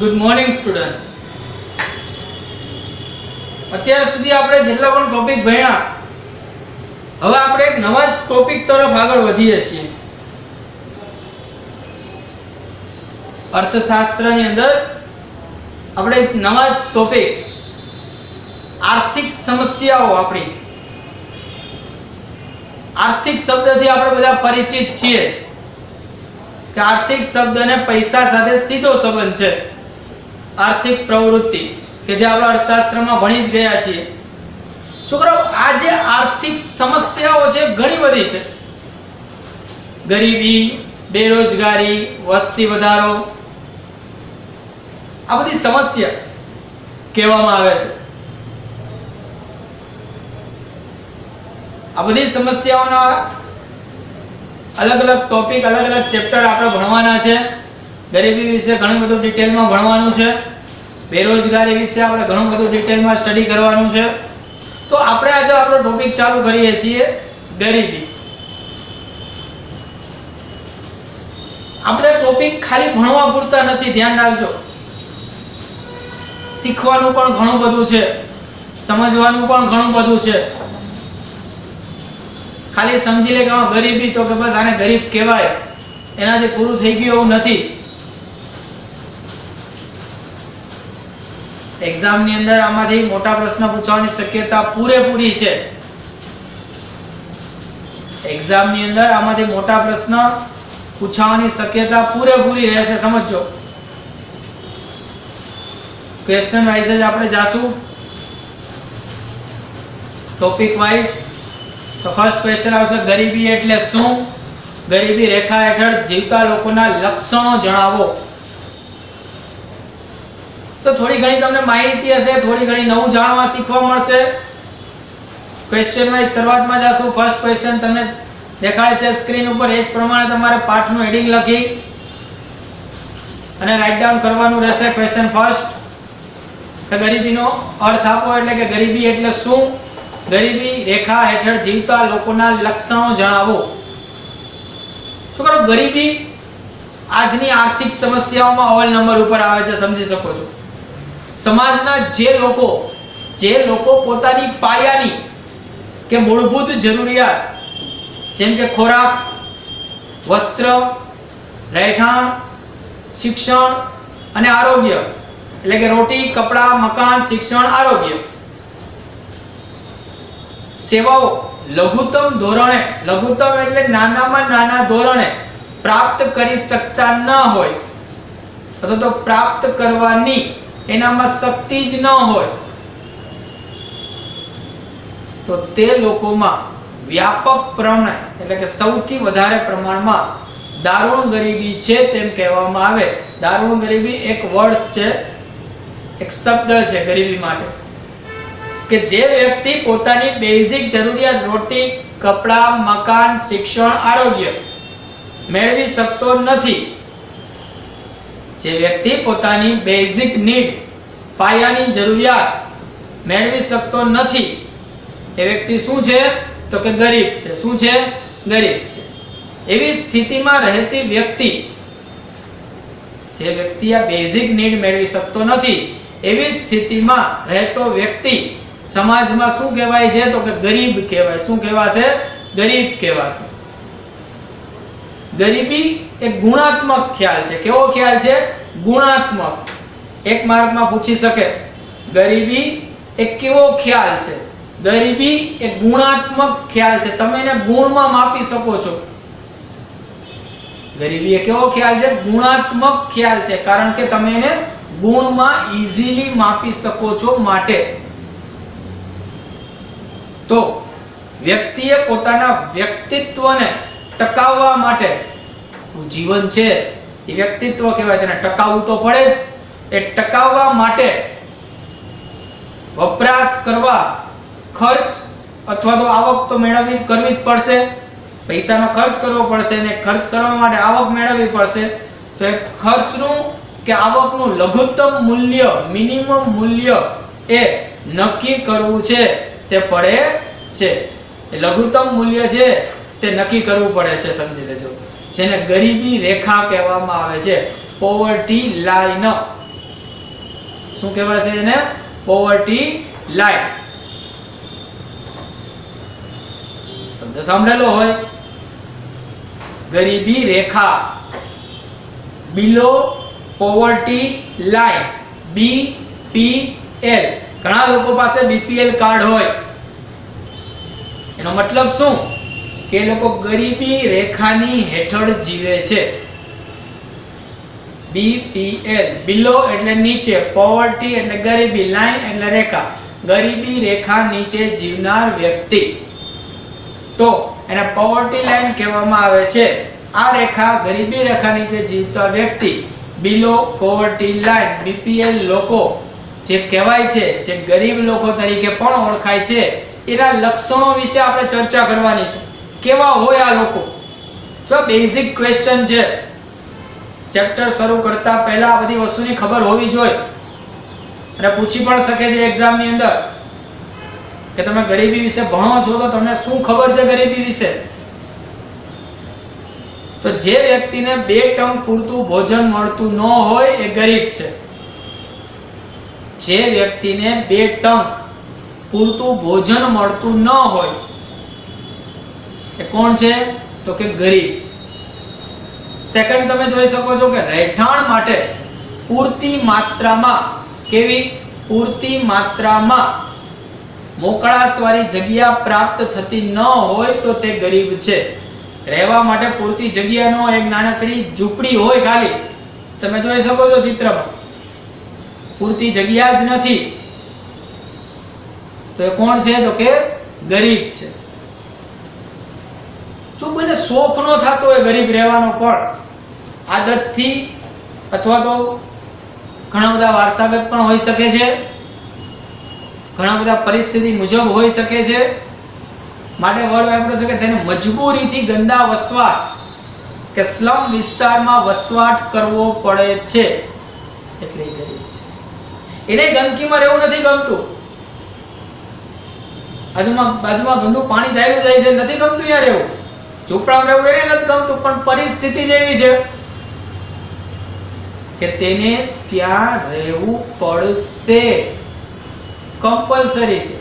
Good morning students. અત્યાર સુધી આપણે જેટલા પણ ટોપિક ભણ્યા, હવે આપણે એક નવા ટોપિક તરફ આગળ વધીએ છીએ. અર્થશાસ્ત્રની અંદર આપણે એક નવા ટોપિક આર્થિક સમસ્યાઓ. આપણી આર્થિક શબ્દથી આપણે બધા પરિચિત છીએ કે આર્થિક શબ્દ અને પૈસા સાથે સીધો સંબંધ છે. આર્થિક પ્રવૃત્તિ કે જે આપણે અર્થશાસ્ત્રમાં ભણી જ ગયા છીએ. છોકરાઓ, આ જે આર્થિક સમસ્યાઓ છે ઘણી બધી છે. ગરીબી, બેરોજગારી, વસ્તી વધારો, આ બધી સમસ્યા કહેવામાં આવે છે. આ બધી સમસ્યાઓના અલગ અલગ ટોપિક, અલગ અલગ ચેપ્ટર આપણે ભણવાના છે. ગરીબી વિશે ઘણું બધું ડિટેલમાં ભણવાનું છે. બેરોજગારી વિશે આપણે ઘણું બધું ડિટેલમાં સ્ટડી કરવાનું છે. તો આપણે આજે આપણો ટોપિક ચાલુ કરીએ છીએ ગરીબી. આપણે ટોપિક ખાલી ભણવા પૂરતા નથી, ધ્યાન રાખજો. શીખવાનું પણ ઘણું બધું છે, સમજવાનું પણ ઘણું બધું છે. ખાલી સમજી લે કે ગરીબી તો કે બસ આને ગરીબ કહેવાય, એનાથી પૂરું થઈ ગયું એવું નથી. એક્ઝામની અંદર આમાંથી મોટા પ્રશ્ન પૂછવાની શક્યતા પૂરેપૂરી છે. એક્ઝામની અંદર આમાંથી મોટા પ્રશ્ન પૂછવાની શક્યતા પૂરેપૂરી રહેશે, સમજો. ક્વેશ્ચન વાઇઝ જ આપણે જાશું, ટોપિક વાઇઝ. તો ફર્સ્ટ ક્વેશ્ચન આવશે, ગરીબી એટલે શું? ગરીબી રેખા હેઠળ જીવતા લોકોના લક્ષણો જણાવો. તો થોડી ઘણી તમને માહિતી હશે, થોડી ઘણી નવું જાણવા શીખવા મળશે. ક્વેશ્ચન વાઇઝ શરૂઆતમાં જાશું. ફર્સ્ટ ક્વેશ્ચન તમને દેખાડે છે સ્ક્રીન ઉપર, એ જ પ્રમાણે તમારે પાઠનું હેડિંગ લખી અને રાઇટ ડાઉન કરવાનું રહેશે. ક્વેશ્ચન ફર્સ્ટ કે ગરીબીનો અર્થ આપો, એટલે કે ગરીબી એટલે શું? ગરીબી રેખા હેઠળ જીવતા લોકોના લક્ષણો જણાવો. છોકરો, ગરીબી આજની આર્થિક સમસ્યાઓમાં અવ્વલ નંબર ઉપર આવે છે, સમજી શકો છો. સમાજના જે લોકો પોતાની પાયાની કે મૂળભૂત જરૂરિયાત જેમ કે ખોરાક, વસ્ત્ર, રહેઠાણ, શિક્ષણ અને આરોગ્ય, એટલે કે રોટી, કપડાં, મકાન, શિક્ષણ, આરોગ્ય, સેવાઓ લઘુત્તમ ધોરણે, લઘુત્તમ એટલે નાનામાં નાના ધોરણે પ્રાપ્ત કરી શકતા ન હોય, અથવા તો પ્રાપ્ત કરવાની એનામાં શક્તિ જ ન હોય, તો તે લોકોમાં વ્યાપક પ્રમાણે, એટલે કે સૌથી વધારે પ્રમાણમાં દારૂણ ગરીબી છે તેમ કહેવામાં આવે. દારૂણ ગરીબી એક વર્ડ છે, એક શબ્દ છે ગરીબી માટે, કે જે વ્યક્તિ પોતાની બેઝિક જરૂરિયાત રોટી, કપડાં, મકાન, શિક્ષણ, આરોગ્ય મેળવી શકતો નથી. જે વ્યક્તિ પોતાની બેઝિક નીડ, પાયાની જરૂરિયાત મેળવી શકતો નથી, એ વ્યક્તિ શું છે? તો કે ગરીબ છે. શું છે? ગરીબ છે. એવી સ્થિતિમાં રહેતી વ્યક્તિ, જે વ્યક્તિ આ બેઝિક નીડ મેળવી શકતો નથી, એવી સ્થિતિમાં રહેતો વ્યક્તિ સમાજમાં શું કહેવાય છે? તો કે ગરીબ કહેવાય. શું કહેવાશે? ગરીબ કહેવાશે. ગરીબી એક ગુણાત્મક ખ્યાલ છે. કેવો ખ્યાલ છે? ગુણાત્મક. એક માર્કમાં પૂછી શકે, ગરીબી એક કેવો ખ્યાલ છે? ગરીબી એક ગુણાત્મક ખ્યાલ છે. તમે એને ગુણમાં માપી શકો છો. ગરીબી એક કેવો ખ્યાલ છે? ગુણાત્મક ખ્યાલ છે, કારણ કે તમે એને ગુણમાં ઈઝીલી માપી શકો છો. માટે તો વ્યક્તિએ પોતાના વ્યક્તિત્વને ટકાવવા માટે, જીવન છે એ વ્યક્તિત્વ કહેવાય, તેને ટકાવવું તો પડે જ. એ ટકાવવા માટે વપરાશ કરવા, ખર્ચ અથવા તો આવક તો કરવી જ પડશે. પૈસાનો ખર્ચ કરવો પડશે, અને ખર્ચ કરવા માટે આવક મેળવવી પડશે. તો એ ખર્ચનું કે આવકનું લઘુત્તમ મૂલ્ય, મિનિમમ મૂલ્ય એ નક્કી કરવું છે તે પડે છે. એ લઘુત્તમ મૂલ્ય છે તે નક્કી કરવું પડે છે, સમજી લેજો. જેને ગરીબી રેખા કહેવામાં આવે છે, પોવર્ટી લાઈન. શું કહેવાય છે એને? Poverty line. શબ્દ સાંભળેલો હોય. ગરીબી રેખા, બિલો પોવર્ટી લાઈન, BPL. ઘણા લોકો પાસે BPL કાર્ડ હોય. એનો મતલબ શું? કે એ લોકો ગરીબી રેખાની હેઠળ જીવે છે. BPL, બિલો એટલે નીચે, પોવર્ટી એટલે ગરીબી, લાઈન એટલે રેખા. ગરીબી રેખા નીચે જીવનાર વ્યક્તિ, તો એને પોવર્ટી લાઈન કહેવામાં આવે છે. આ રેખા, ગરીબી રેખા નીચે જીવતા વ્યક્તિ, બિલો પોવર્ટી લાઈન, BPL લોકો જે કહેવાય છે, જે ગરીબ લોકો તરીકે પણ ઓળખાય છે, એના લક્ષણો વિશે આપણે ચર્ચા કરવાની છે. કેવા હોય આ લોકો? જો બેઝિક ક્વેશ્ચન છે. ચેપ્ટર શરૂ કરતા પહેલા આ બધી વસ્તુની ખબર હોવી જોઈએ. અને પૂછી પણ શકે છે એક્ઝામની અંદર કે તમે ગરીબી વિશે ભણો છો તો તમને શું ખબર છે ગરીબી વિશે? તો જે વ્યક્તિને 2 ટંક પૂરતું ભોજન મળતું ન હોય એ ગરીબ છે. જે વ્યક્તિને 2 ટંક પૂરતું ભોજન મળતું ન હોય એ કોણ છે? તો કે ગરીબ છે. સેકન્ડ, તમે જોઈ શકો છો કે રહેઠાણ માટે પૂરતી માત્રામાં, કેવી? પૂરતી માત્રામાં મોકળાશવાળી જગ્યા પ્રાપ્ત થતી ન હોય તો તે ગરીબ છે. રહેવા માટે પૂરતી જગ્યા ન હોય, એક નાનકડી ઝૂંપડી હોય ખાલી, તમે જોઈ શકો છો ચિત્રમાં, પૂરતી જગ્યા જ નથી, તો એ કોણ છે? તો કે ગરીબ છે. જો કોઈને શોખ ન થતો હોય ગરીબ રહેવાનો, પણ આદતથી અથવા તો ઘણા બધા વારસાગત પણ હોઈ શકે છે, ઘણા બધા પરિસ્થિતિ મુજબ હોઈ શકે છે, માટે વર્ડ વાપર્યો છે કે તેને મજબૂરીથી ગંદા વસવાટ કે સ્લમ વિસ્તારમાં વસવાટ કરવો પડે છે, એટલે એ ગરીબ છે. એને ગંદકીમાં રહેવું નથી ગમતું, બાજુમાં ગંદુ પાણી ચાલ્યું જાય છે, નથી ગમતું ત્યાં રહેવું, ઝૂંપડામાં રહેવું એને નથી ગમતું, પણ પરિસ્થિતિ જેવી છે કે તેને ત્યાં રહેવું પડશે, કમ્પલસરી છે,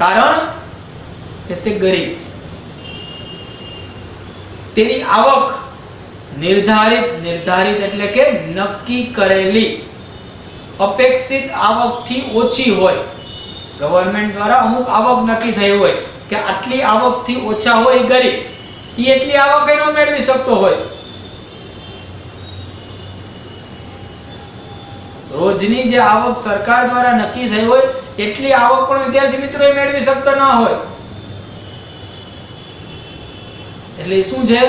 કારણ કે તે ગરીબ છે. તેની આવક નિર્ધારિત એટલે કે નક્કી કરેલી, અપેક્ષિત આવકથી ઓછી હોય. ગવર્નમેન્ટ દ્વારા અમુક આવક નક્કી થઈ હોય કે આટલી આવકથી ઓછા હોય ગરીબ, એ એટલી આવક ન મેળવી શકતો હોય. રોજની જે આવક સરકાર દ્વારા નક્કી થઈ હોય એટલી આવક પણ વિદ્યાર્થી મિત્રો મેળવી શકતા ન હોય, એટલે શું છે?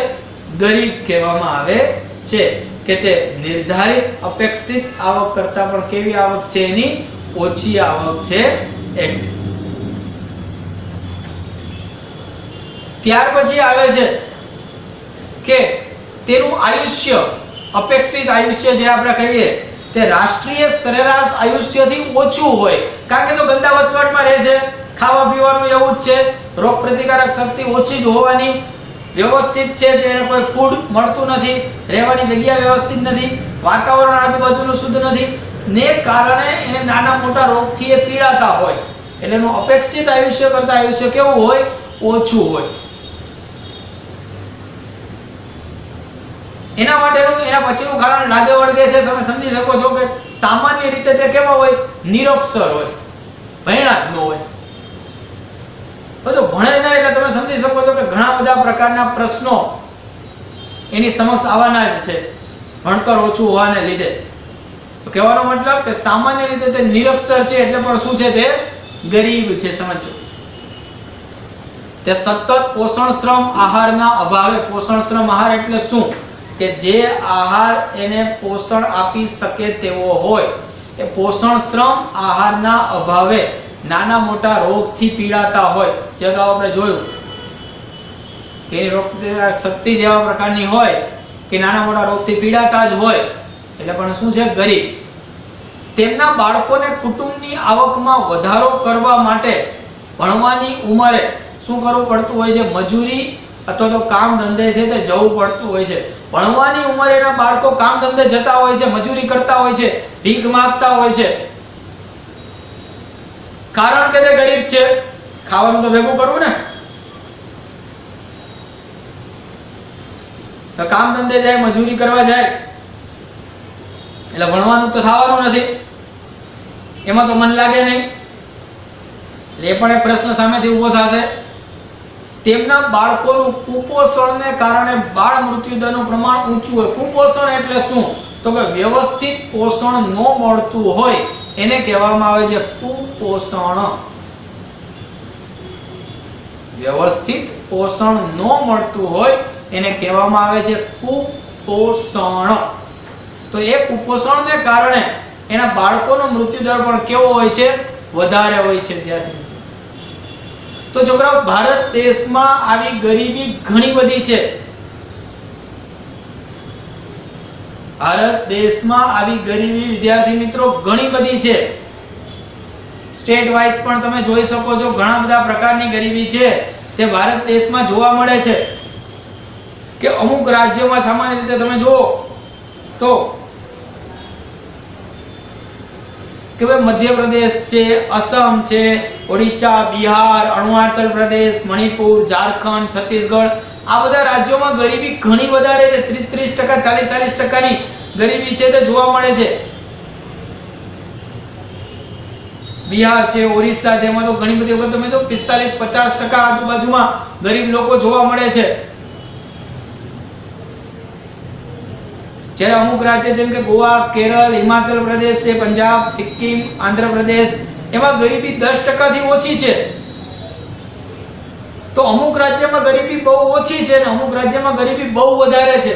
ગરીબ કહેવામાં આવે છે કે તે નિર્ધારિત અપેક્ષિત આવક કરતા પણ કેવી આવક છે? એની ઓછી આવક છે. એટલે ત્યાર પછી આવે છે કે તેનું આયુષ્ય, અપેક્ષિત આયુષ્ય જે આપણે કહીએ તે રાષ્ટ્રીય સરેરાશ આયુષ્યથી ઓછું હોય. કારણ કે જો ગંદા વસવાટમાં રહે છે, ખાવા પીવાનું એવું જ છે, રોગ પ્રતિકારક શક્તિ ઓછી જ હોવાની, વ્યવસ્થિત છે, તેને કોઈ ફૂડ મળતું નથી, રહેવાની જગ્યા વ્યવસ્થિત નથી, વાતાવરણ આજુબાજુનું શુદ્ધ નથી, ને કારણે એને નાના મોટા રોગથી એ પીડાતા હોય, એટલે એનું અપેક્ષિત આયુષ્ય કરતા આયુષ્ય કેવું હોય? ઓછું હોય. એના માટેનું એના પછીનું કારણ લાગે વળગે છે. તમે સમજી શકો છો કે સામાન્ય રીતે તે કેવા હોય? નિરક્ષર હોય, ભણ્યા જ ન હોય. તો ભણે નહીં એટલે તમે સમજી શકો છો કે ઘણા બધા પ્રકારના પ્રશ્નો એની સમક્ષ આવવાના જ છે, ભણતર ઓછું હોવાને લીધે. તો કહેવાનો મતલબ કે સામાન્ય રીતે તે નિરક્ષર છે, એટલે પણ શું છે? તે ગરીબ છે. સમજો, તે સતત પોષણ શ્રમ આહારના અભાવે, પોષણ શ્રમ આહાર એટલે શું? કે જે આહાર એને પોષણ આપી શકે તેવો હોય, એ પોષણ શ્રમ આહારના અભાવે નાના મોટા રોગથી પીડાતા હોય. જે અગાઉ આપણે જોયું કે રોગ પ્રતિકારક શક્તિ જેવા પ્રકારની હોય કે નાના મોટા રોગથી પીડાતા જ હોય, એટલે પણ શું છે? ગરીબ. તેમના બાળકોને કુટુંબની આવકમાં વધારો કરવા માટે ભણવાની ઉંમરે શું કરવું પડતું હોય છે? મજૂરી અથવા તો કામ ધંધે છે તે જવું પડતું હોય છે. ભણવાની ઉંમરેના બાળકો કામ ધંધે જતા હોય છે, મજૂરી કરતા હોય છે, ભીખ માંગતા હોય છે, કારણ કે તે ગરીબ છે. ખાવાનું તો ભેગું કરવું ને, તો કામ ધંધે જાય, મજૂરી કરવા જાય એટલે ભણવાનું તો થવાનું નથી, એમાં તો મન લાગે નહીં. એ પણ એક પ્રશ્ન સામેથી ઊભો થશે. તેમના બાળકોનું કુપોષણને કારણે બાળ મૃત્યુદરનું પ્રમાણ ઊંચું હોય. કુપોષણ એટલે શું? તો કે વ્યવસ્થિત પોષણ ન મળતું હોય એને કહેવામાં આવે છે કુપોષણ. વ્યવસ્થિત પોષણ ન મળતું હોય એને કહેવામાં આવે છે કુપોષણ. તો એ કુપોષણને કારણે એના બાળકોનો મૃત્યુદર પણ કેવો હોય છે? વધારે હોય છે. ત્યાંથી તો છોકરાઓ, ભારત દેશમાં આવી ગરીબી ઘણી બધી છે. ભારત દેશમાં આવી ગરીબી વિદ્યાર્થી મિત્રો ઘણી બધી છે. સ્ટેટ વાઇઝ પણ તમે જોઈ શકો છો, ઘણા બધા પ્રકારની ગરીબી છે તે ભારત દેશમાં જોવા મળે છે. કે અમુક રાજ્યોમાં સામાન્ય રીતે તમે જુઓ તો કે ભાઈ મધ્યપ્રદેશ છે, અસમ છે, ઓડિશા, બિહાર, અરુણાચલ પ્રદેશ, મણિપુર, ઝારખંડ, છત્તીસગઢ, આ બધા રાજ્યોમાં ગરીબી ઘણી વધારે છે. 30-30%, 40-40%ની ગરીબી છે તે જોવા મળે છે. બિહાર છે, ઓરિસ્સા છે, એમાં તો ઘણી બધી વખત તમે જો 45-50% આજુબાજુમાં ગરીબ લોકો જોવા મળે છે. જ્યારે અમુક રાજ્ય જેમ કે ગોવા, કેરળ, હિમાચલ પ્રદેશ છે, પંજાબ, સિક્કિમ, આંધ્રપ્રદેશ, એમાં ગરીબી 10% થી ઓછી છે. તો અમુક રાજ્યમાં ગરીબી બહુ ઓછી છે અને અમુક રાજ્યમાં ગરીબી બહુ વધારે છે.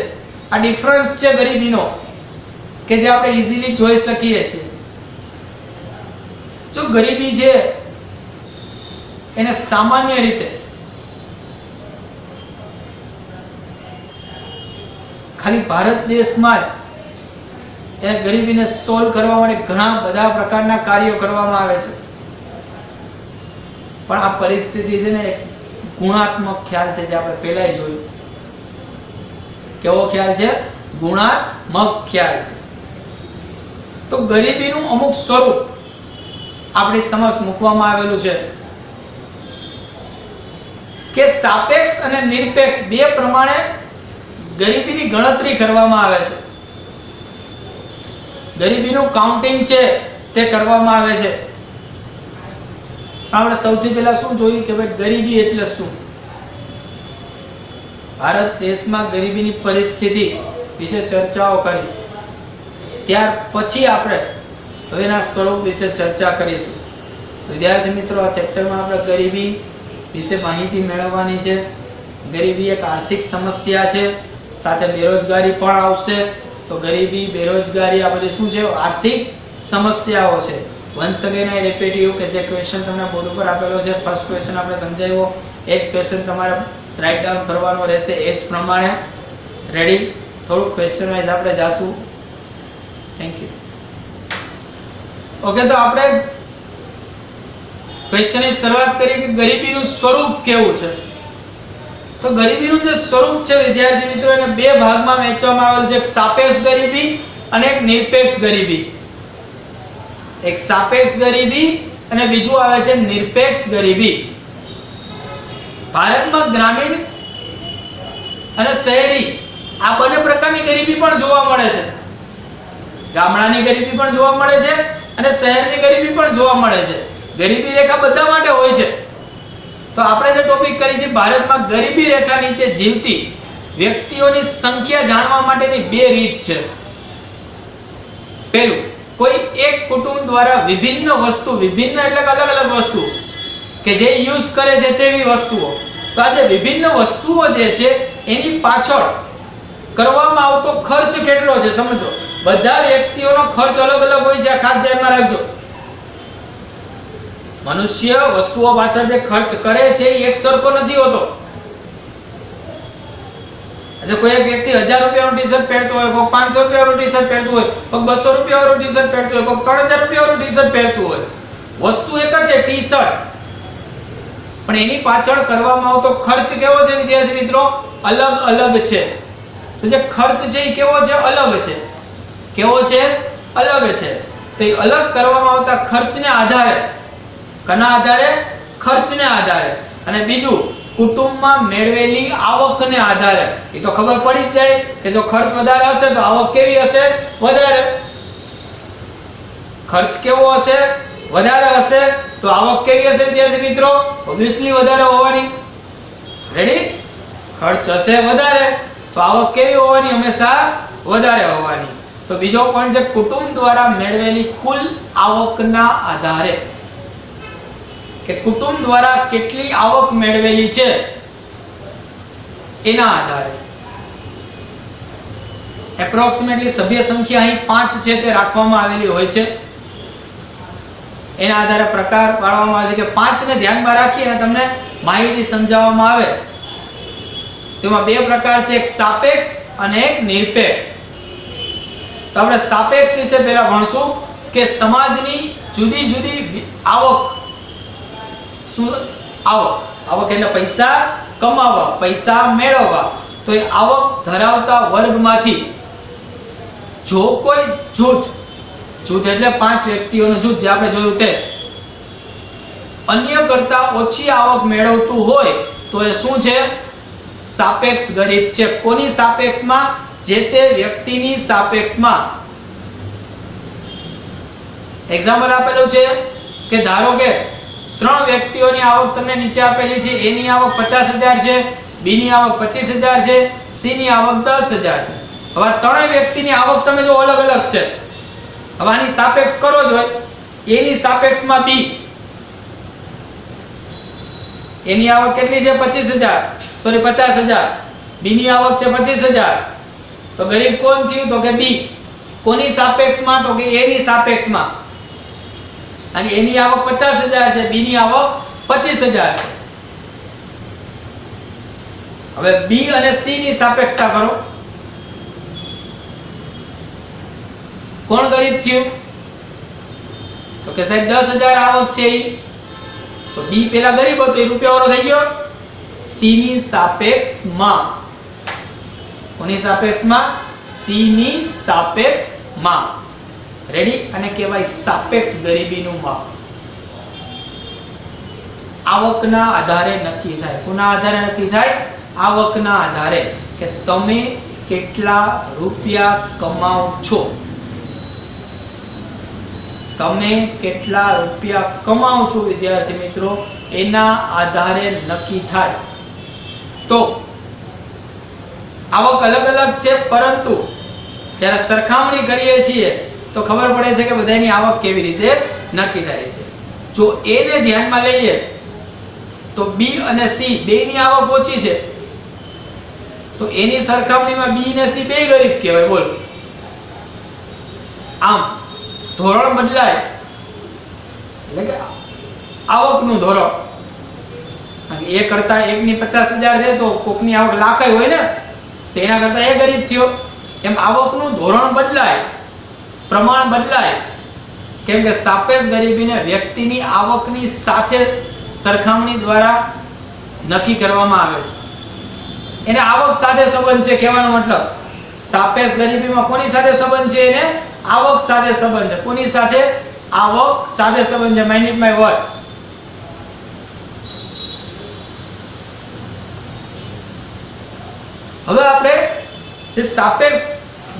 આ ડિફરન્સ છે ગરીબીનો કે જે આપણે ઈઝીલી જોઈ શકીએ છીએ. જો ગરીબી છે એને સામાન્ય રીતે ખાલી ભારત દેશમાં જ એ ગરીબીને સોલ્વ કરવા માટે ઘણા બધા પ્રકારના કાર્યો કરવામાં આવે છે. પણ આ પરિસ્થિતિ છે ને એક ગુણાત્મક ખ્યાલ છે જે આપણે પહેલાય જોયું. કેવો ખ્યાલ છે? ગુણાત્મક ખ્યાલ છે. તો ગરીબીનું અમુક સ્વરૂપ આપણી સમક્ષ મૂકવામાં આવેલું છે કે સાપેક્ષ અને નિરપેક્ષ બે પ્રમાણે ગરીબીની ગણતરી કરવામાં આવે છે. ગરીબીનું કાઉન્ટિંગ છે તે કરવામાં આવે છે. આપણે સૌથી પહેલા શું જોયું કે ભાઈ ગરીબી એટલે શું? ભારત દેશમાં ગરીબીની પરિસ્થિતિ વિશે ચર્ચાઓ કરી. ત્યાર પછી આપણે હવેના સ્વરૂપ વિશે ચર્ચા કરીશું. વિદ્યાર્થી મિત્રો, આ ચેપ્ટરમાં આપણે ગરીબી વિશે માહિતી મેળવવાની છે. ગરીબી એક આર્થિક સમસ્યા છે, સાથે બેરોજગારી પણ આવશે. તો ગરીબી, બેરોજગારી આ બધી શું છે? આર્થિક સમસ્યાઓ છે. Once again I repeat you કે જે ક્વેશ્ચન તમને બોર્ડ ઉપર આપેલો છે, ફર્સ્ટ ક્વેશ્ચન આપણે સમજાવ્યો, એ જ ક્વેશ્ચન તમારે રાઇટ ડાઉન કરવાનો રહેશે એ જ પ્રમાણે. રેડી? થોડુંક ક્વેશ્ચન વાઇઝ આપણે જાશું. Thank you. ઓકે, તો આપણે ક્વેશ્ચનની શરૂઆત કરીએ કે ગરીબીનું સ્વરૂપ કેવું છે. તો ગરીબીનું જે સ્વરૂપ છે વિદ્યાર્થી મિત્રો, એને બે ભાગમાં વહેંચવામાં આવેલું છે. એક સાપેક્ષ ગરીબી અને એક નિરપેક્ષ ગરીબી. એક સાપેક્ષ ગરીબી અને બીજું આવે છે નિરપેક્ષ ગરીબી. ભારતમાં ગ્રામીણ અને શહેરી આ બંને પ્રકારની ગરીબી પણ જોવા મળે છે. ગામડાની ગરીબી પણ જોવા મળે છે અને શહેરની ગરીબી પણ જોવા મળે છે. ગરીબી રેખા બધા માટે હોય છે. તો આપણે જે ટોપિક કરી છે, ભારતમાં ગરીબી રેખા નીચે જીવતી વ્યક્તિઓની સંખ્યા જાણવા માટેની બે રીત છે. પહેલું, કોઈ એક કુટુંબ દ્વારા વિભિન્ન વસ્તુ, વિભિન્ન એટલે અલગ અલગ વસ્તુ કે જે યુઝ કરે છે તેવી વસ્તુઓ. તો આ જે વિભિન્ન વસ્તુઓ જે છે એની પાછળ કરવામાં આવતો ખર્ચ કેટલો છે સમજો. બધા વ્યક્તિઓનો ખર્ચ અલગ અલગ હોય છે, ખાસ ધ્યાનમાં રાખજો. મનુષ્ય વસ્તુઓ પાછળ જે ખર્ચ કરે છે એ એક સરખો નથી હોતો. આજે કોઈ એક વ્યક્તિ 1000 રૂપિયાનું ટી-શર્ટ પહેરતો હોય, કોઈ 500 રૂપિયાનું ટી-શર્ટ પહેરતું હોય, કોઈ 200 રૂપિયાનું ટી-શર્ટ પહેરતું હોય, કોઈ 3000 રૂપિયાનું ટી-શર્ટ પહેરતું હોય. વસ્તુ એક જ છે, ટી-શર્ટ. પણ એની પાછળ કરવામાં આવતો ખર્ચ કેવો છે વિદ્યાર્થી મિત્રો? અલગ અલગ છે. તો જે ખર્ચ છે એ કેવો છે? અલગ છે. કેવો છે? અલગ છે. તો એ અલગ કરવામાં આવતા ખર્ચને આધારે, કના આધારે? ખર્ચને આધારે, અને બીજું કુટુંબમાં મેળવેલી આવકને આધારે. એ તો ખબર પડી જ જાય કે જો ખર્ચ વધારે હશે તો આવક કેવી હશે? વધારે. ખર્ચ કેવો હશે? વધારે હશે તો આવક કેવી હશે વિદ્યાર્થી મિત્રો? ઓબ્વિયસલી વધારે હોવાની. રેડી? ખર્ચ હશે વધારે તો આવક કેવી હોવાની? હંમેશા વધારે હોવાની. તો બીજો પોઈન્ટ છે કુટુંબ દ્વારા મેળવેલી કુલ આવકના આધારે, કે કુટુંબ દ્વારા કેટલી આવક મેળવેલી છે એના આધારે. એપ્રોક્સિમેટલી સભ્ય સંખ્યા અહીં 5 છે તે રાખવામાં આવેલી હોય છે. એના આધારે પ્રકાર પાડવામાં આવે છે કે 5 ને ધ્યાનમાં રાખી અને તમને માહિતી સમજાવવામાં આવે. તેમાં બે પ્રકાર છે, એક સાપેક્ષ અને એક નિરપેક્ષ. તો આપણે સાપેક્ષ વિશે પહેલા ભણશું કે સમાજની જુદી જુદી આવક. શું આવક? આવક એટલે પૈસા કમાવા, પૈસા મેળવવા. તો એ આવક ધરાવતા વર્ગમાંથી જો કોઈ જૂથ એટલે 5 વ્યક્તિઓનું જૂથ જે આપણે જોયું તે અન્ય કરતા ઓછી આવક મેળવતું હોય તો એ શું છે? સાપેક્ષ ગરીબ છે. કોની સાપેક્ષમાં? જે તે વ્યક્તિની સાપેક્ષમાં. એક્ઝામ્પલ આપેલું છે કે ધારો કે 3 વ્યક્તિઓની આવક તમને નીચે આપેલી છે. A ની આવક 50,000 છે, B ની આવક 25,000 છે, C ની આવક 10,000 છે. હવે આ ત્રણેય વ્યક્તિની આવક તમે જો અલગ અલગ છે. હવે આની સાપેક્ષ કરો જો A ની સાપેક્ષમાં B. A ની આવક કેટલી છે? 50,000. B ની આવક છે 25,000. તો ગરીબ કોણ થયું? તો કે B. કોની સાપેક્ષમાં? તો કે A ની સાપેક્ષમાં. અને A ની આવક 50,000 છે, B ની આવક 25,000 છે. હવે B અને C ની સાપેક્ષતા કરો. કોણ ગરીબ થયું? તો કે સાહેબ 10,000 આવક છે ઈ. તો B પેલા ગરીબ હતો એ રૂપિયાવાળો થઈ ગયો. C ની સાપેક્ષમાં. કોની સાપેક્ષમાં? C ની સાપેક્ષમાં. રેડી? અને કહેવાય સાપેક્ષ ગરીબીનું માપ. આવકના આધારે નક્કી થાય. કોના આધારે નક્કી થાય? આવકના આધારે, કે તમે કેટલા રૂપિયા કમાવ છો. તમે કેટલા રૂપિયા કમાવ છો વિદ્યાર્થી મિત્રો, એના આધારે નક્કી થાય. તો આવક અલગ અલગ છે, પરંતુ જ્યારે સરખામણી કરીએ છીએ તો ખબર પડે છે કે બધાની આવક કેવી રીતે નક્કી થાય છે. જો A ને ધ્યાનમાં લઈએ તો B અને C બેની આવક ઓછી છે. તો A ની સરખામણીમાં B અને C બે ગરીબ કહેવાય. બોલ. આમ ધોરણ બદલાય એટલે કે આવકનું ધોરણ. એ કરતા એકની 50,000 છે તો કોકની આવક લાખ હોય ને, તો એના કરતા એ ગરીબ થયો. એમ આવકનું ધોરણ બદલાય, પ્રમાણ બદલાય. કેમ કે સાપેક્ષ ગરીબીને વ્યક્તિની આવકની સાથે સરખામણી દ્વારા નક્કી કરવામાં આવે છે. એને આવક સાથે સંબંધ છે કહેવાનો મતલબ. સાપેક્ષ ગરીબીમાં કોની સાથે સંબંધ છે? એને આવક સાથે સંબંધ છે. કોની સાથે? આવક સાથે સંબંધ છે. Mind it my word. હવે આપણે જે સાપેક્ષ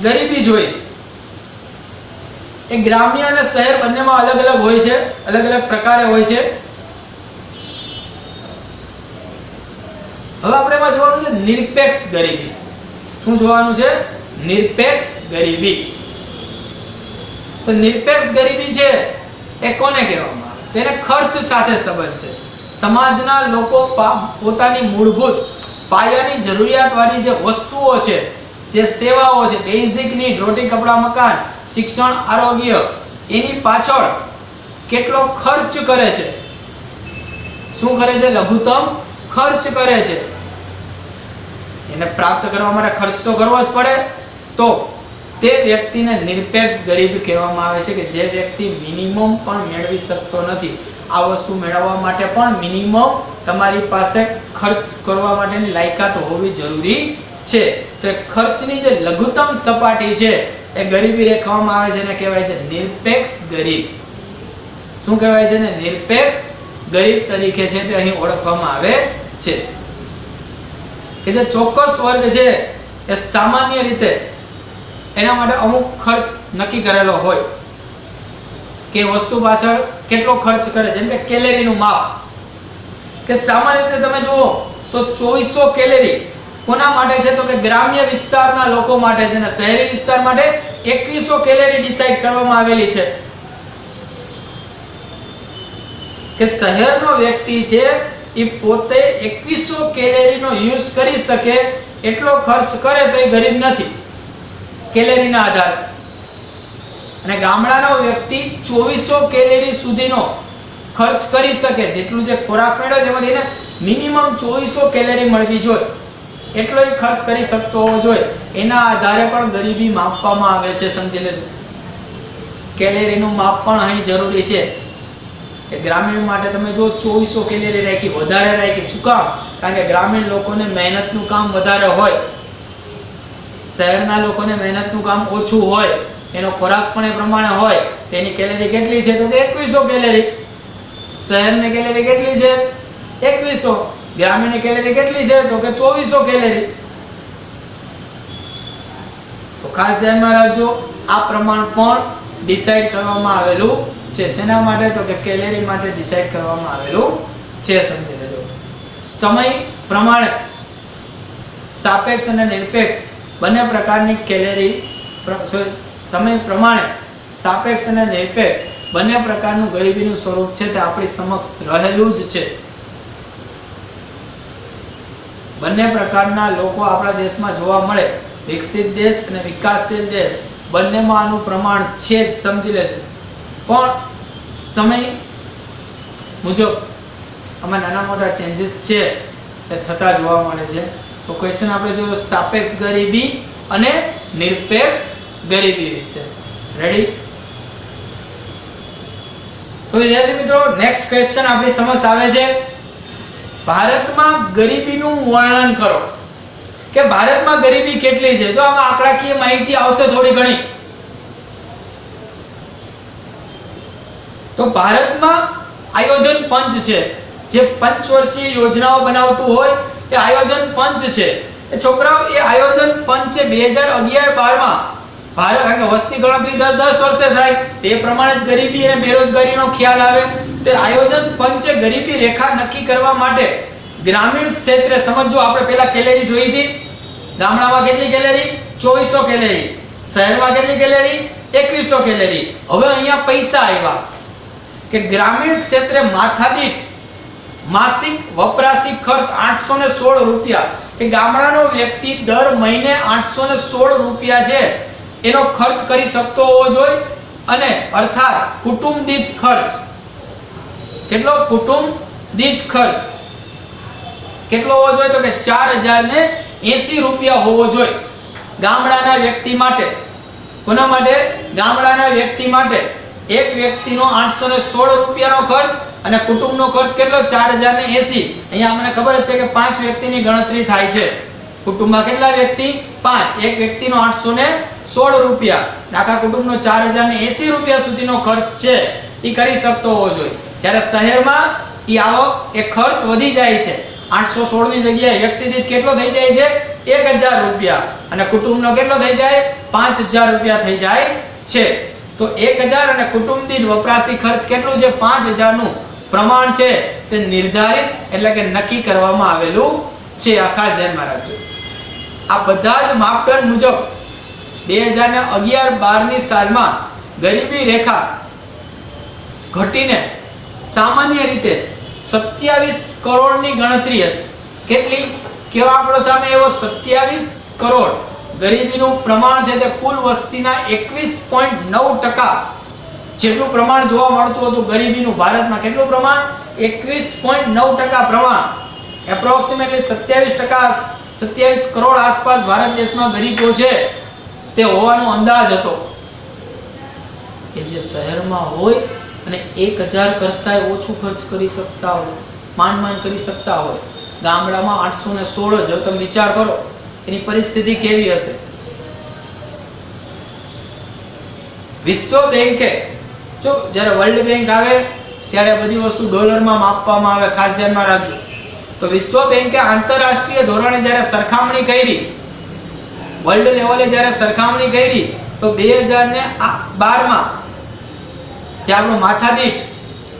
ગરીબી જોઈ એ ગ્રામ્ય અને શહેર બંનેમાં અલગ અલગ હોય છે, અલગ અલગ પ્રકારે હોય છે. હવે આપણે એમાં જોવાનું છે નિરપેક્ષ ગરીબી. શું જોવાનું છે? નિરપેક્ષ ગરીબી. તો નિરપેક્ષ ગરીબી છે એ કોને કહેવામાં આવે? તેને ખર્ચ સાથે સંબંધ છે. સમાજના લોકો પોતાની મૂળભૂત પાયાની જરૂરિયાતવાળી જે વસ્તુઓ છે, જે સેવાઓ છે, બેઝિક નીડ, રોટી કપડા મકાન, શિક્ષણ, આરોગ્ય, એની પાછળ કેટલો ખર્ચ કરે છે? શું કરે છે? લઘુત્તમ ખર્ચ કરે છે. એને પ્રાપ્ત કરવા માટે ખર્ચ તો કરવો જ પડે. તો તે વ્યક્તિને નિરપેક્ષ ગરીબ કહેવામાં આવે છે, કે જે વ્યક્તિ મિનિમમ પણ મેળવી શકતો નથી. આ વસ્તુ મેળવવા માટે પણ મિનિમમ તમારી પાસે ખર્ચ કરવા માટેની લાયકાત હોવી જરૂરી છે. તો એ ખર્ચની જે લઘુત્તમ સપાટી છે એ ગરીબી રેખામાં આવે છે અને કહેવાય છે નિરપેક્ષ ગરીબ. શું કહેવાય છે ને? નિરપેક્ષ ગરીબ તરીકે છે તે અહીં ઓળખવામાં આવે છે. કે જે ચોક્કસ વર્ગ છે એ સામાન્ય રીતે એના માટે અમુક ખર્ચ નક્કી કરેલો હોય કે વસ્તુ પાછળ કેટલો ખર્ચ કરે, જેમ કે કેલેરીનું માપ. કે સામાન્ય રીતે તમે જુઓ તો 2400 કેલેરી કોના માટે છે? તો કે ગ્રામ્ય વિસ્તારના લોકો માટે છે અને શહેરી વિસ્તાર માટે 2100 કેલેરી ડિસાઈડ કરવામાં આવેલી છે. કે શહેરનો વ્યક્તિ છે એ પોતે 2100 કેલેરીનો યુઝ કરી શકે એટલો ખર્ચ કરે તો એ ગરીબ નથી કેલેરીના આધારે. અને ગામડાનો વ્યક્તિ 2400 કેલેરી સુધીનો ખર્ચ કરી શકે, જેટલું જે ખોરાક મેળવે તેમાંથી એને મિનિમમ 2400 કેલેરી મળવી જોઈએ એટલો એ ખર્ચ કરી શકતો હોવો જોઈએ. એના આધારે પણ ગરીબી માપવામાં આવે છે. સમજી લેજો, કેલેરીનું માપ પણ અહીં જરૂરી છે. કે ગ્રામીણ માટે તમે જો 2400 કેલેરી રાખી, વધારે રાખી. શું કામ? કારણ કે ગ્રામીણ લોકોને મહેનતનું કામ વધારે હોય, શહેરના લોકોને મહેનતનું કામ ઓછું હોય, એનો ખોરાક પણ એ પ્રમાણે હોય. તેની કેલેરી કેટલી છે? તો કે 2100 કેલેરી. શહેરની કેલેરી કેટલી છે? 2100. ગ્રામીણની કેલેરી કેટલી છે? તો કે 2400 કેલેરી. તો ખાસ ધ્યાનમાં રાખજો, આ પ્રમાણ પણ ડિસાઈડ કરવામાં આવેલું છે. શેના માટે? તો કે કેલેરી માટે ડિસાઈડ કરવામાં આવેલું છે. સમજી લેજો. સમય પ્રમાણે સાપેક્ષ અને નિરપેક્ષ બંને પ્રકારની કેલેરી, સમય પ્રમાણે સાપેક્ષ અને નિરપેક્ષ બંને પ્રકારનું ગરીબીનું સ્વરૂપ છે તે આપણી સમક્ષ રહેલું જ છે. બંને પ્રકારના લોકો આપણા દેશમાં જોવા મળે. વિકસિત દેશ અને વિકાસશીલ દેશ બંનેમાં આનું પ્રમાણ છે જ. સમજી લેજો. પણ સમય મુજબ આમાં નાના મોટા ચેન્જીસ છે એ થતા જોવા મળે છે. તો ક્વેશ્ચન આપણે જોયો સાપેક્ષ ગરીબી અને નિરપેક્ષ ગરીબી વિશે. રેડી? તો વિદ્યાર્થી મિત્રો, નેક્સ્ટ ક્વેશ્ચન આપણી સમક્ષ આવે છે, ભારતમાં ગરીબીનું વર્ણન કરો. કે ભારતમાં ગરીબી કેટલી છે? જો આમાં આંકડાકીય માહિતી આવશે થોડી ઘણી. તો ભારતમાં આયોજન પંચ છે, જે પંચવર્ષીય યોજનાઓ બનાવતું હોય એ આયોજન પંચ છે. એ છોકરાઓ, એ આયોજન પંચે 2011-12માં ભારત, કારણ કે વસ્તી ગણતરી દર 10 વર્ષે થાય તે પ્રમાણે જ ગરીબી અને બેરોજગારીનો ખ્યાલ આવે. તો આયોજન પંચે ગરીબી રેખા નક્કી કરવા માટે ગ્રામીણ ક્ષેત્રે, સમજો આપણે પહેલા કેલેરી જોઈ હતી. ગામડામાં કેટલી કેલેરી? 2400 કેલેરી. શહેરમાં કેટલી કેલેરી? 2100 કેલેરી. હવે અહીંયા પૈસા આવ્યા કે ગ્રામીણ ક્ષેત્રે માથાદીઠ માસિક વપરાશી ખર્ચ 816 રૂપિયા. કે ગામડાનો વ્યક્તિ દર મહિને 816 રૂપિયા છે એનો ખર્ચ કરી શકતો હોવો જોઈએ. અને અર્થાત કુટુંબ દીઠ ખર્ચ કેટલો? કુટુંબ દીઠ ખર્ચ કેટલો હોવો જોઈએ? તો કે 4080 રૂપિયા હોવો જોઈએ ગામડાના વ્યક્તિ માટે. કોના માટે? ગામડાના વ્યક્તિ માટે. એક વ્યક્તિનો 816 રૂપિયાનો ખર્ચ અને કુટુંબનો ખર્ચ કેટલો? 4080. અહીંયા મને ખબર જ છે કે 5 વ્યક્તિની ગણતરી થાય છે. કુટુંબમાં કેટલા વ્યક્તિ? 5. એક વ્યક્તિનો 816 રૂપિયા, આખા કુટુંબનો 4080 રૂપિયા સુધીનો ખર્ચ છે એ કરી શકતો હોવો જોઈએ. જ્યારે શહેરમાં એ આવક, એ ખર્ચ વધી જાય છે. 816 ની જગ્યાએ વ્યક્તિ દીઠ કેટલો થઈ જાય છે? 1000 રૂપિયા. અને કુટુંબનો કેટલો થઈ જાય? 5000 રૂપિયા થઈ જાય છે. તો 1000 અને કુટુંબ દીઠ વપરાશી ખર્ચ કેટલું છે? 5000 નું પ્રમાણ છે તે નિર્ધારિત, એટલે કે નક્કી કરવામાં આવેલું છે. આ ખાસ ધ્યાનમાં રાખજો. આ બધા જ માપદંડ મુજબ 2011-12 ની સાલમાં ગરીબી રેખા ઘટીને સામાન્ય રીતે 27 કરોડની ગણતરી હતી. કેટલી? કેવો આંકડો સામે એવો? 27 કરોડ ગરીબીનું પ્રમાણ છે તે કુલ વસ્તીના 21.9% જેટલું પ્રમાણ જોવા મળતું હતું ગરીબીનું. ભારતમાં કેટલું પ્રમાણ? 21.9% પ્રમાણ. એપ્રોક્સિમેટલી 27 કરોડ આસપાસ ભારત દેશમાં ગરીબો છે તે હોવાનો અંદાજ હતો. કે જે શહેરમાં હોય અને 1000 કરતાંય ઓછું ખર્ચ કરી શકતા હોય, માંડ કરી શકતા હોય, ગામડામાં 816 જ. હવે તમે વિચાર કરો એની પરિસ્થિતિ કેવી હશે. વિશ્વ બેંકે જો જ્યારે વર્લ્ડ બેંક આવે ત્યારે બધી વસ્તુ ડોલરમાં માપવામાં આવે, ખાસ ધ્યાનમાં રાખજો. તો વિશ્વ બેંકે આંતરરાષ્ટ્રીય ધોરણે જ્યારે સરખામણી કરી, વર્લ્ડ લેવલે જ્યારે સરખામણી કરી, તો 2012માં જે આપણો માથાદીઠ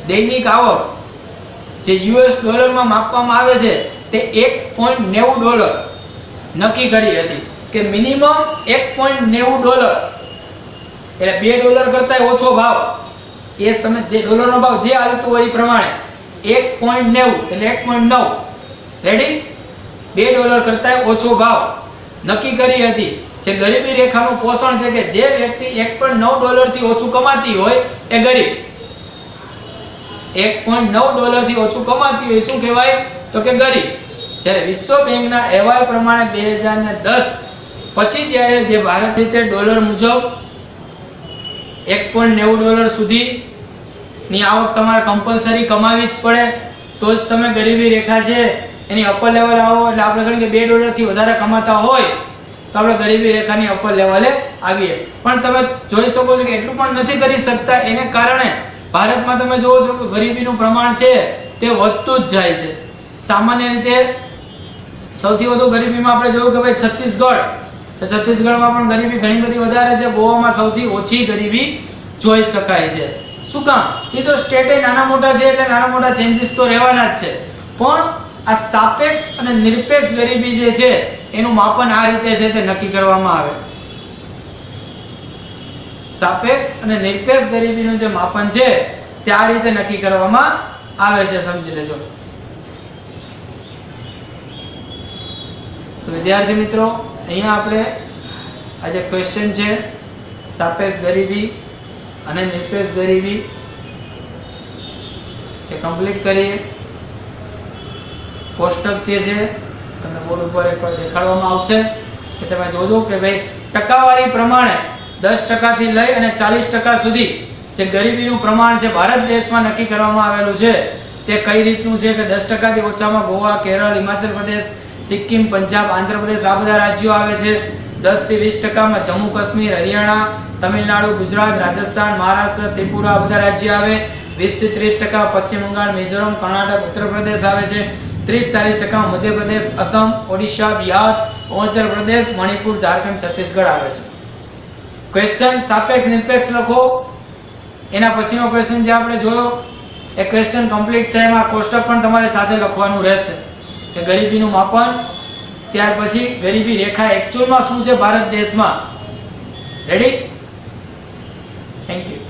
દૈનિક આવક જે યુએસ ડોલરમાં માપવામાં આવે છે તે $1.90 નક્કી કરી હતી કે મિનિમમ $1.90 એટલે $2 કરતાં ઓછો ભાવ. એ સમય જે ડોલરનો ભાવ જે હાલતો હોય એ પ્રમાણે 1.90 એટલે 1.9 રેડી $2 કરતાં ઓછો ભાવ નક્કી કરી હતી. જે ગરીબી રેખાનું પોષણ છે કે જે વ્યક્તિ $1.9 થી ઓછું કમાતી હોય એ ગરીબ. $1.9 થી ઓછું કમાતી હોય શું કહેવાય? તો કે ગરીબ. જ્યારે વિશ્વ બેંકના અહેવાલ પ્રમાણે 2010 પછી જ્યારે જે ભારત રીતે ડોલર મુજબ $1.90 સુધીની આવક તમારે કમ્પલસરી કમાવી જ પડે તો જ તમે ગરીબી રેખા છે એની અપર લેવલ આવો. એટલે આપણે ગણીએ કે $2 થી વધારે કમાતા હોય તો આપણે ગરીબી રેખાની અપર લેવલે આવીએ. પણ તમે જોઈ શકો છો કે એટલું પણ નથી કરી શકતા. એને કારણે ભારતમાં તમે જોવો છો કે ગરીબીનું પ્રમાણ છે તે વધતું જ જાય છે. સામાન્ય રીતે સૌથી વધુ ગરીબીમાં આપણે જોયું કે ભાઈ છત્તીસગઢ, તો છત્તીસગઢમાં પણ ગરીબી ઘણી બધી વધારે છે. ગોવામાં સૌથી ઓછી ગરીબી જોઈ શકાય છે. શું કામ? કે તો સ્ટેટે નાના મોટા છે એટલે નાના મોટા ચેન્જીસ તો રહેવાના જ છે. પણ આ સાપેક્ષ અને નિરપેક્ષ ગરીબી જે છે એનું માપન આ રીતે છે તે નક્કી કરવામાં આવે. સાપેક્ષ અને નિરપેક્ષ ગરીબીનું જે માપન છે તે આ રીતે નક્કી કરવામાં આવે છે, સમજી લેજો. તો વિદ્યાર્થી મિત્રો, અહીંયા આપણે આ જે ક્વેશ્ચન છે સાપેક્ષ ગરીબી અને નિરપેક્ષ ગરીબી કે કમ્પ્લીટ કરીએ. કોષ્ટક જે છે તમને બોર્ડ ઉપર એકવાર દેખાડવામાં આવશે કે તમે જોજો કે ભાઈ ટકાવારી પ્રમાણે 10% થી લઈ અને 40% સુધી જે ગરીબીનું પ્રમાણ છે ભારત દેશમાં નક્કી કરવામાં આવેલું છે તે કઈ રીતનું છે કે 10% થી ઓછામાં ગોવા, કેરળ, હિમાચલ પ્રદેશ, સિક્કિમ, પંજાબ, આંધ્રપ્રદેશ આ બધા રાજ્યો આવે છે. 10 થી 20%માં જમ્મુ કાશ્મીર, હરિયાણા, તમિલનાડુ, ગુજરાત, રાજસ્થાન, મહારાષ્ટ્ર, ત્રિપુરા આ બધા રાજ્ય આવે. 20 થી 30% પશ્ચિમ બંગાળ, મિઝોરમ, કર્ણાટક, ઉત્તર પ્રદેશ આવે છે. 30-40% મધ્યપ્રદેશ, અસમ, ઓડિશા, બિહાર, અરુણાચલ પ્રદેશ, મણિપુર, ઝારખંડ, છત્તીસગઢ આવે છે. ક્વેશ્ચન સાપેક્ષ નિરપેક્ષ લખો. એના પછીનો ક્વેશ્ચન જે આપણે જોયો એ ક્વેશ્ચન કમ્પ્લીટ થાય એમાં કોષ્ટક પણ તમારે સાથે લખવાનું રહેશે કે ગરીબીનું માપન, ત્યાર પછી ગરીબી રેખા એકચ્યુઅલમાં શું છે ભારત દેશમાં. રેડી? Thank you.